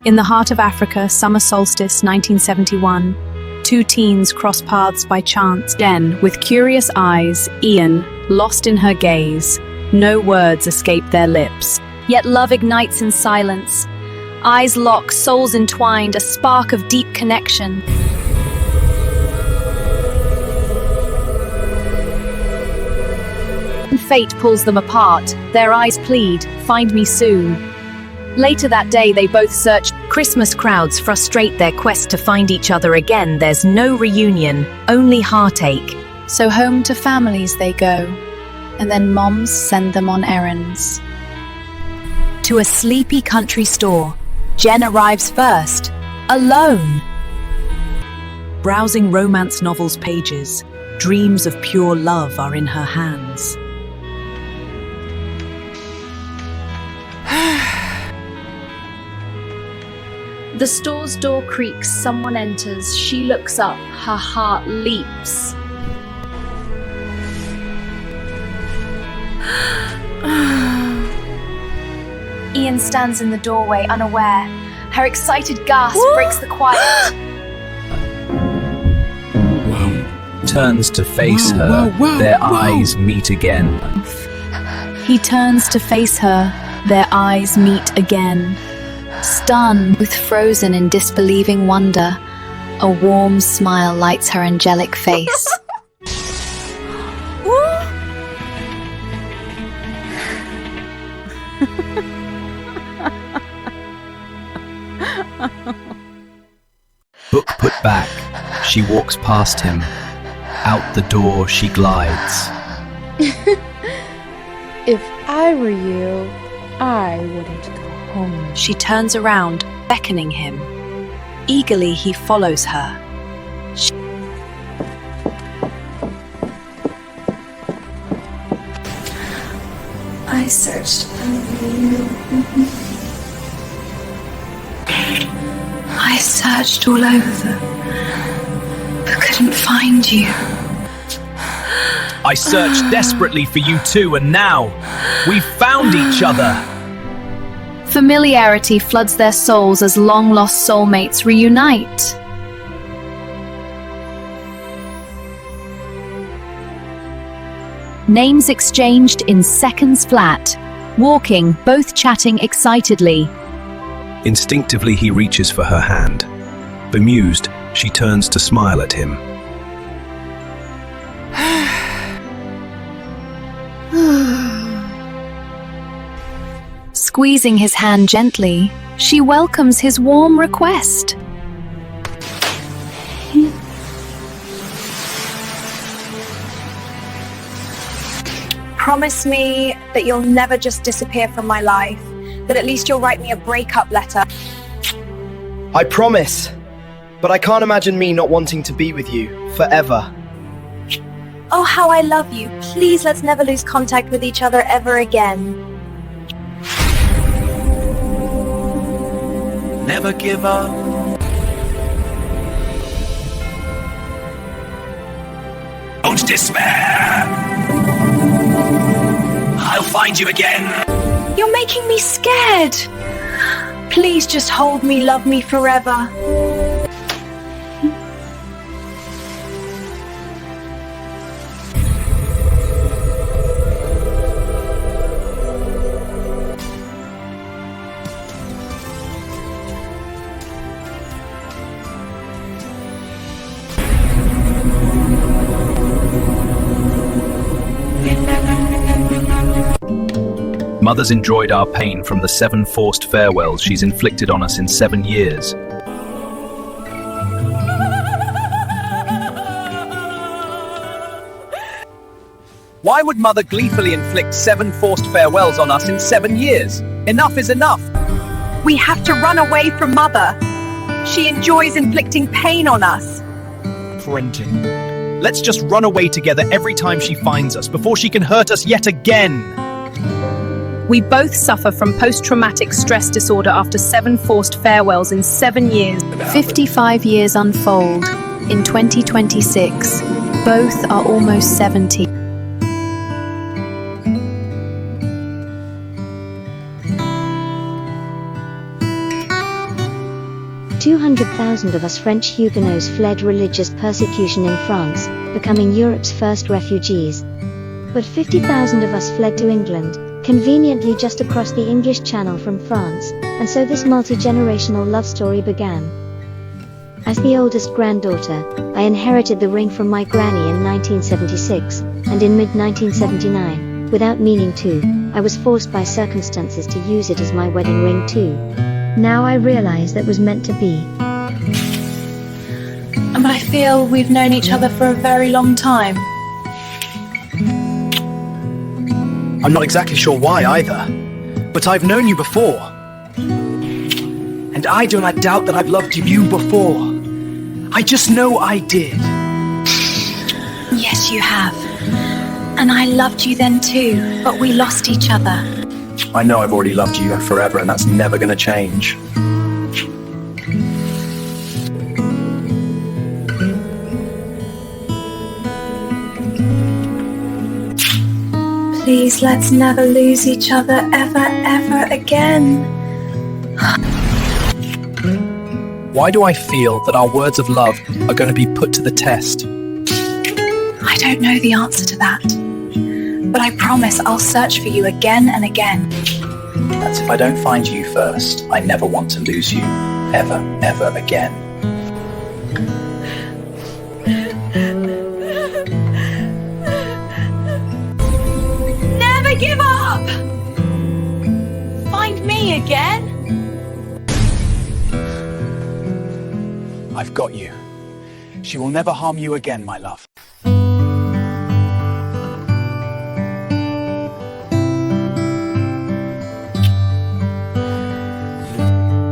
In the heart of Africa, summer solstice 1971, two teens cross paths by chance. Then, with curious eyes, Ian, lost in her gaze, no words escape their lips. Yet love ignites in silence. Eyes lock, souls entwined, a spark of deep connection. Fate pulls them apart. Their eyes plead, "Find me soon." Later that day, they both search. Christmas crowds frustrate their quest to find each other again. There's no reunion, only heartache. So home to families they go, and then moms send them on errands. To a sleepy country store, Jen arrives first, alone. Browsing romance novels' pages, dreams of pure love are in her hands. The store's door creaks, someone enters. She looks up, her heart leaps. Ian stands in the doorway, unaware. Her excited gasp breaks the quiet. Turns to face her, their eyes meet again. He turns to face her, their eyes meet again. Stunned, with frozen in disbelieving wonder, a warm smile lights her angelic face. Book put back, she walks past him. Out the door she glides. If I were you, I wouldn't go home. She turns around, beckoning him. Eagerly he follows her. I searched for you. I searched all over, but couldn't find you. I searched desperately for you too, and now we've found each other. Familiarity floods their souls as long-lost soulmates reunite. Names exchanged in seconds flat, walking, both chatting excitedly. Instinctively he reaches for her hand. Bemused, she turns to smile at him. Squeezing his hand gently, she welcomes his warm request. Promise me that you'll never just disappear from my life, that at least you'll write me a breakup letter. I promise, but I can't imagine me not wanting to be with you forever. Oh, how I love you. Please, let's never lose contact with each other ever again. Never give up. Don't despair. I'll find you again. You're making me scared. Please just hold me, love me forever. Mother's enjoyed our pain from the 7 forced farewells she's inflicted on us in 7 years. Why would Mother gleefully inflict 7 forced farewells on us in 7 years? Enough is enough. We have to run away from Mother. She enjoys inflicting pain on us. Printing. Let's just run away together every time she finds us before she can hurt us yet again. We both suffer from post-traumatic stress disorder after 7 forced farewells in 7 years. 55 years unfold. In 2026, both are almost 70. 200,000 of us French Huguenots fled religious persecution in France, becoming Europe's first refugees. But 50,000 of us fled to England, conveniently just across the English Channel from France, and so this multi-generational love story began. As the oldest granddaughter, I inherited the ring from my granny in 1976, and in mid-1979, without meaning to, I was forced by circumstances to use it as my wedding ring too. Now I realize that was meant to be. But I feel we've known each other for a very long time. I'm not exactly sure why either, but I've known you before. And I do not doubt that I've loved you before. I just know I did. Yes, you have. And I loved you then too, but we lost each other. I know I've already loved you forever, and that's never going to change. Please, let's never lose each other ever again. Why do I feel that our words of love are going to be put to the test? I don't know the answer to that. But I promise I'll search for you again and again. That's if I don't find you first. I never want to lose you. Ever again. Never give up! Find me again? I've got you. She will never harm you again, my love.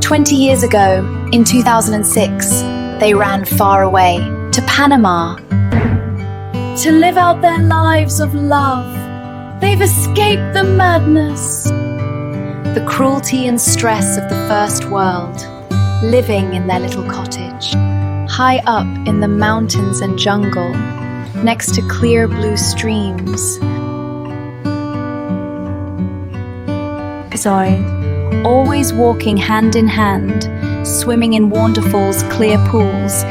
20 years ago, in 2006, they ran far away to Panama to live out their lives of love. They've escaped the madness, the cruelty and stress of the first world, living in their little cottage, high up in the mountains and jungle, next to clear blue streams. Always walking hand in hand, swimming in Waterfall's clear pools.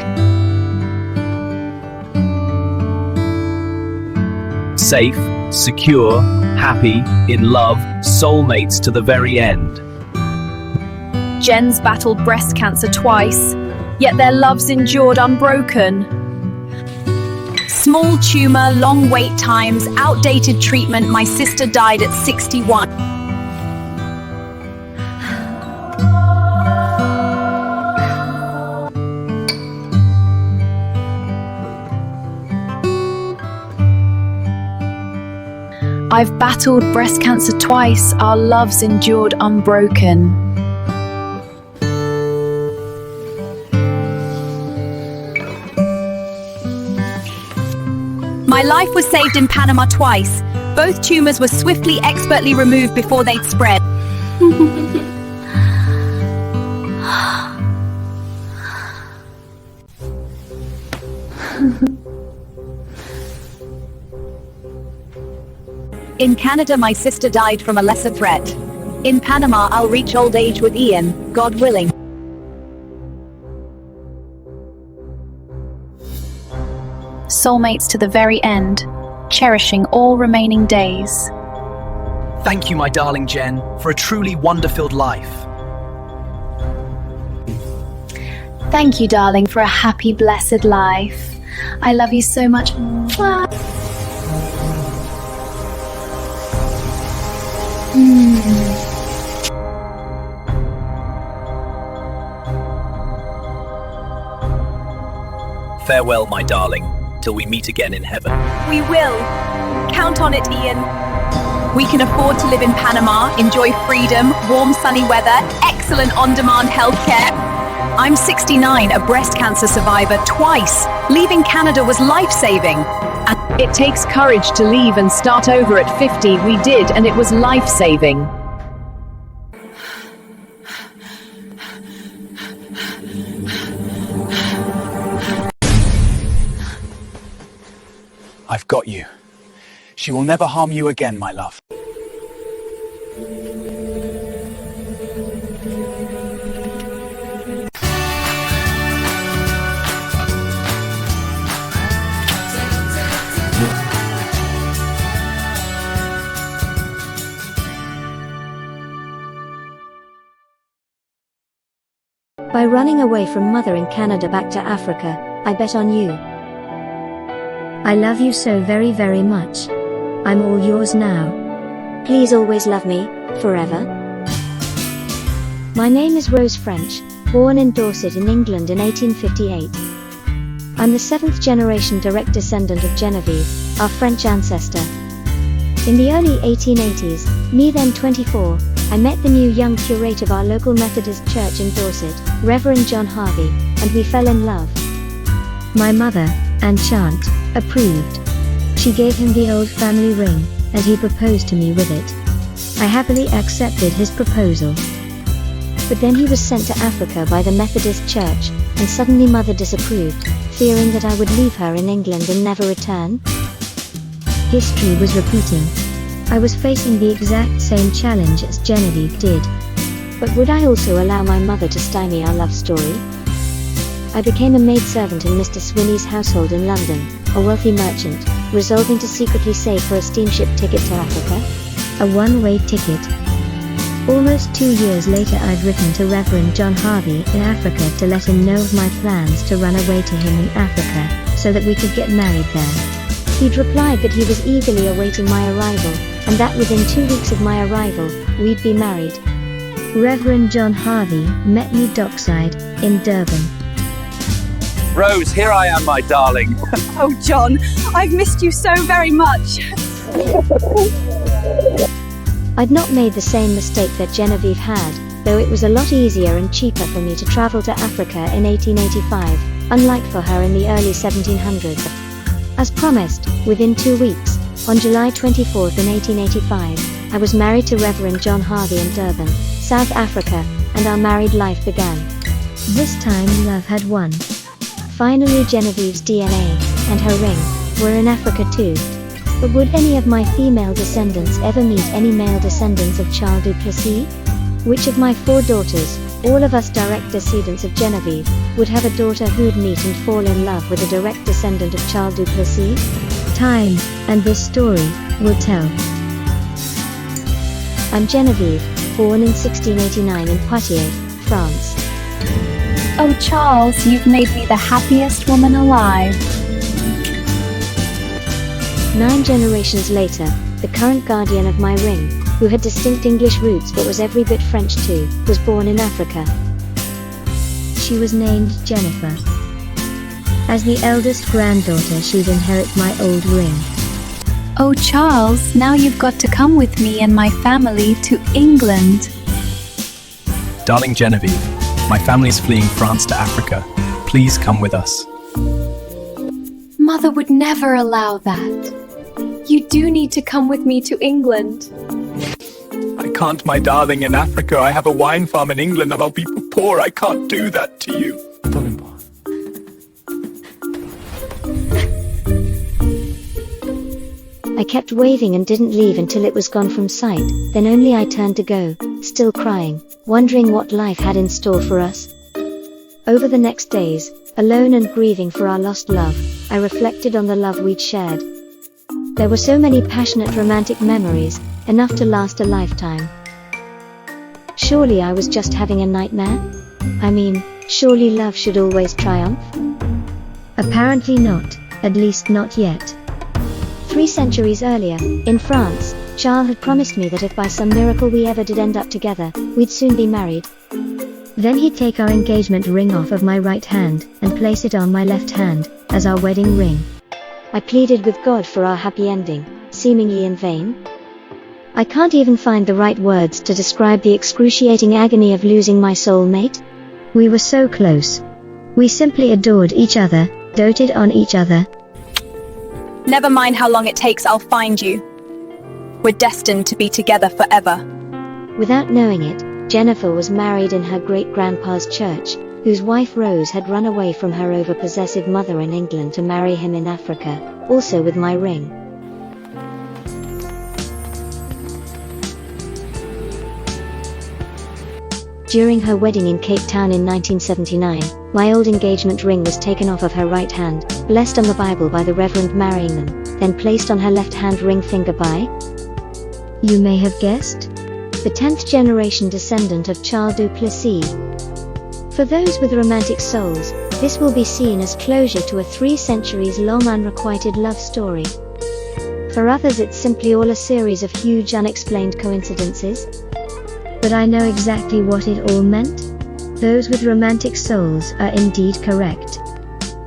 Safe, secure, happy, in love, soulmates to the very end. Jen's battled breast cancer twice, yet their loves endured unbroken. Small tumor, long wait times, outdated treatment, my sister died at 61. I've battled breast cancer twice, our loves endured unbroken. My life was saved in Panama twice. Both tumors were swiftly, expertly removed before they'd spread. In Canada, my sister died from a lesser threat. In Panama, I'll reach old age with Ian, God willing. Soulmates to the very end, cherishing all remaining days. Thank you, my darling Jen, for a truly wonder-filled life. Thank you, darling, for a happy, blessed life. I love you so much. Mwah. Farewell, my darling, till we meet again in heaven. We will. Count on it, Ian. We can afford to live in Panama, enjoy freedom, warm sunny weather, excellent on-demand healthcare. I'm 69, a breast cancer survivor twice. Leaving Canada was life-saving. And it takes courage to leave and start over at 50. We did, and it was life-saving. I've got you. She will never harm you again, my love. By running away from mother in Canada back to Africa, I bet on you. I love you so very, very much. I'm all yours now. Please always love me, forever. My name is Rose French, born in Dorset in England in 1858. I'm the 7th generation direct descendant of Genevieve, our French ancestor. In the early 1880s, me then 24, I met the new young curate of our local Methodist church in Dorset, Reverend John Harvey, and we fell in love. My mother, Anne Chant, approved. She gave him the old family ring, and he proposed to me with it. I happily accepted his proposal. But then he was sent to Africa by the Methodist church, and suddenly mother disapproved, fearing that I would leave her in England and never return. History was repeating. I was facing the exact same challenge as Genevieve did. But would I also allow my mother to stymie our love story? I became a maidservant in Mr. Swinney's household in London, a wealthy merchant, resolving to secretly save for a steamship ticket to Africa. A one-way ticket. Almost 2 years later I'd written to Reverend John Harvey in Africa to let him know of my plans to run away to him in Africa, so that we could get married there. He'd replied that he was eagerly awaiting my arrival, and that within 2 weeks of my arrival, we'd be married. Reverend John Harvey met me dockside, in Durban. Rose, here I am, my darling. Oh, John, I've missed you so very much. I'd not made the same mistake that Genevieve had, though it was a lot easier and cheaper for me to travel to Africa in 1885, unlike for her in the early 1700s. As promised, within 2 weeks, on July 24th in 1885, I was married to Reverend John Harvey in Durban, South Africa, and our married life began. This time love had won. Finally Genevieve's DNA, and her ring, were in Africa too. But would any of my female descendants ever meet any male descendants of Charles du Plessis? Which of my 4 daughters, all of us direct descendants of Genevieve, would have a daughter who'd meet and fall in love with a direct descendant of Charles du Plessis? Time, and this story, will tell. I'm Genevieve, born in 1689 in Poitiers, France. Oh, Charles, you've made me the happiest woman alive. 9 generations later, the current guardian of my ring, who had distinct English roots but was every bit French too, was born in Africa. She was named Jennifer. As the eldest granddaughter, she'd inherit my old ring. Oh, Charles, now you've got to come with me and my family to England. Darling Genevieve, my family is fleeing France to Africa. Please come with us. Mother would never allow that. You do need to come with me to England. I can't, my darling, in Africa. I have a wine farm in England and I'll be poor. I can't do that to you. I kept waving and didn't leave until it was gone from sight, then only I turned to go, still crying, wondering what life had in store for us. Over the next days, alone and grieving for our lost love, I reflected on the love we'd shared. There were so many passionate romantic memories, enough to last a lifetime. Surely I was just having a nightmare? I mean, surely love should always triumph? Apparently not, at least not yet. 3 centuries earlier, in France, Charles had promised me that if by some miracle we ever did end up together, we'd soon be married. Then he'd take our engagement ring off of my right hand, and place it on my left hand, as our wedding ring. I pleaded with God for our happy ending, seemingly in vain. I can't even find the right words to describe the excruciating agony of losing my soulmate. We were so close. We simply adored each other, doted on each other. Never mind how long it takes, I'll find you. We're destined to be together forever. Without knowing it, Jennifer was married in her great-grandpa's church, whose wife Rose had run away from her over-possessive mother in England to marry him in Africa, also with my ring. During her wedding in Cape Town in 1979, my old engagement ring was taken off of her right hand, blessed on the Bible by the Reverend marrying them, then placed on her left hand ring finger by, you may have guessed, the 10th generation descendant of Charles du Plessis. For those with romantic souls, this will be seen as closure to a 3 centuries-long unrequited love story. For others it's simply all a series of huge unexplained coincidences. But I know exactly what it all meant. Those with romantic souls are indeed correct.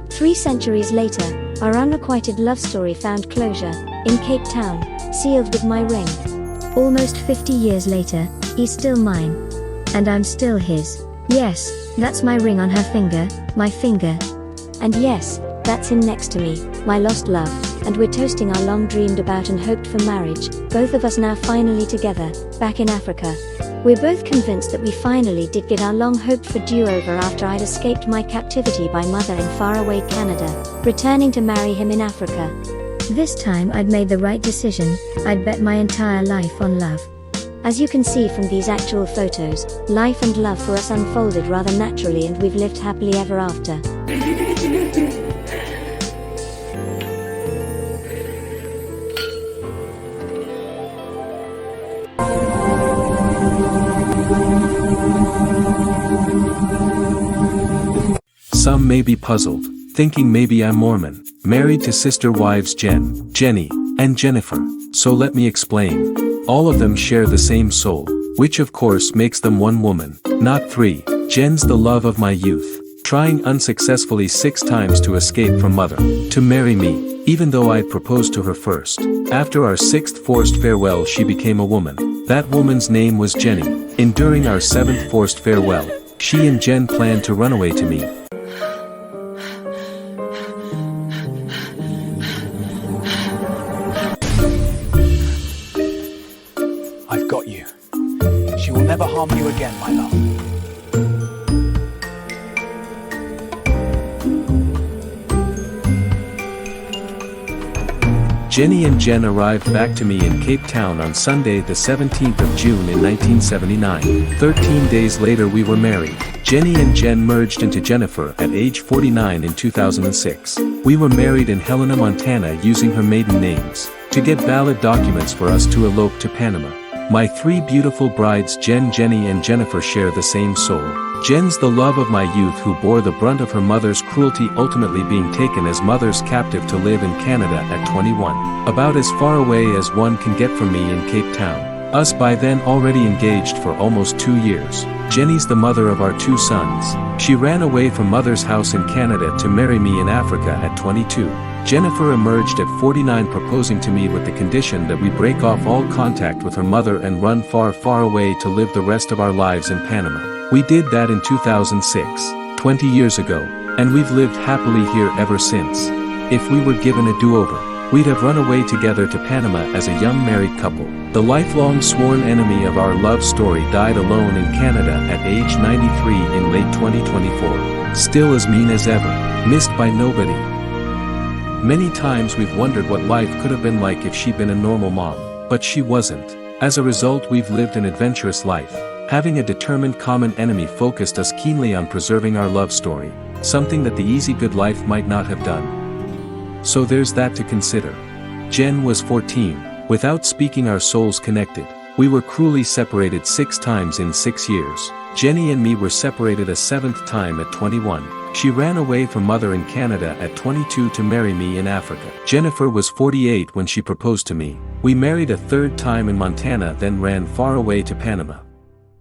3 centuries later, our unrequited love story found closure, in Cape Town, sealed with my ring. Almost 50 years later, he's still mine. And I'm still his. Yes, that's my ring on her finger, my finger. And yes, that's him next to me, my lost love, and we're toasting our long dreamed about and hoped for marriage, both of us now finally together, back in Africa. We're both convinced that we finally did get our long hoped for do-over after I'd escaped my captivity by mother in faraway Canada, returning to marry him in Africa. This time I'd made the right decision. I'd bet my entire life on love. As you can see from these actual photos, life and love for us unfolded rather naturally and we've lived happily ever after. Some may be puzzled, thinking maybe I'm Mormon, married to sister wives Jen, Jenny, and Jennifer, so let me explain. All of them share the same soul, which of course makes them one woman, not 3. Jen's the love of my youth, trying unsuccessfully 6 times to escape from mother, to marry me, even though I'd proposed to her first. After our 6th forced farewell she became a woman. That woman's name was Jenny. Enduring our 7th forced farewell, she and Jen planned to run away to me. I've got you. She will never harm you again, my love. Jenny and Jen arrived back to me in Cape Town on Sunday the 17th of June in 1979. 13 days later we were married. Jenny and Jen merged into Jennifer at age 49 in 2006. We were married in Helena, Montana using her maiden names, to get valid documents for us to elope to Panama. My 3 beautiful brides Jen, Jenny and Jennifer share the same soul. Jen's the love of my youth who bore the brunt of her mother's cruelty, ultimately being taken as mother's captive to live in Canada at 21. About as far away as one can get from me in Cape Town. Us by then already engaged for almost 2 years. Jenny's the mother of our 2 sons. She ran away from mother's house in Canada to marry me in Africa at 22. Jennifer emerged at 49 proposing to me with the condition that we break off all contact with her mother and run far, far away to live the rest of our lives in Panama. We did that in 2006, 20 years ago, and we've lived happily here ever since. If we were given a do-over, we'd have run away together to Panama as a young married couple. The lifelong sworn enemy of our love story died alone in Canada at age 93 in late 2024. Still as mean as ever, missed by nobody. Many times we've wondered what life could have been like if she'd been a normal mom, but she wasn't. As a result, we've lived an adventurous life. Having a determined common enemy focused us keenly on preserving our love story, something that the easy good life might not have done. So there's that to consider. Jen was 14. Without speaking, our souls connected. We were cruelly separated 6 times in 6 years. Jenny and me were separated a 7th time at 21. She ran away from mother in Canada at 22 to marry me in Africa. Jennifer was 48 when she proposed to me. We married a 3rd time in Montana, then ran far away to Panama.